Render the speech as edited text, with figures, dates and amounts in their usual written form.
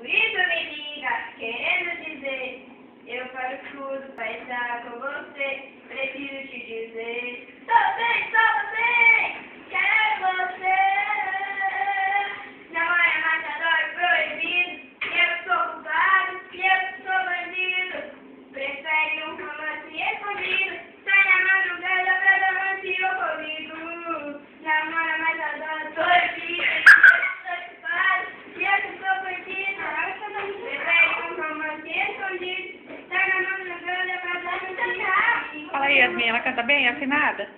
Isso me liga, querendo dizer, eu faço tudo pra estar com você, preciso te dizer, só você, quero você. Não é mais adoro proibido, eu sou culpado, eu sou bandido. Prefere um romance escondido, sai na madrugada pra dar um ocorrido. Namora mais adoro proibido, eu sou culpado, eu sou bandido. Prefere um romance escondido, sai na madrugada pra dar um ocorrido. Fala aí, Yasmin, ela canta bem, afinada?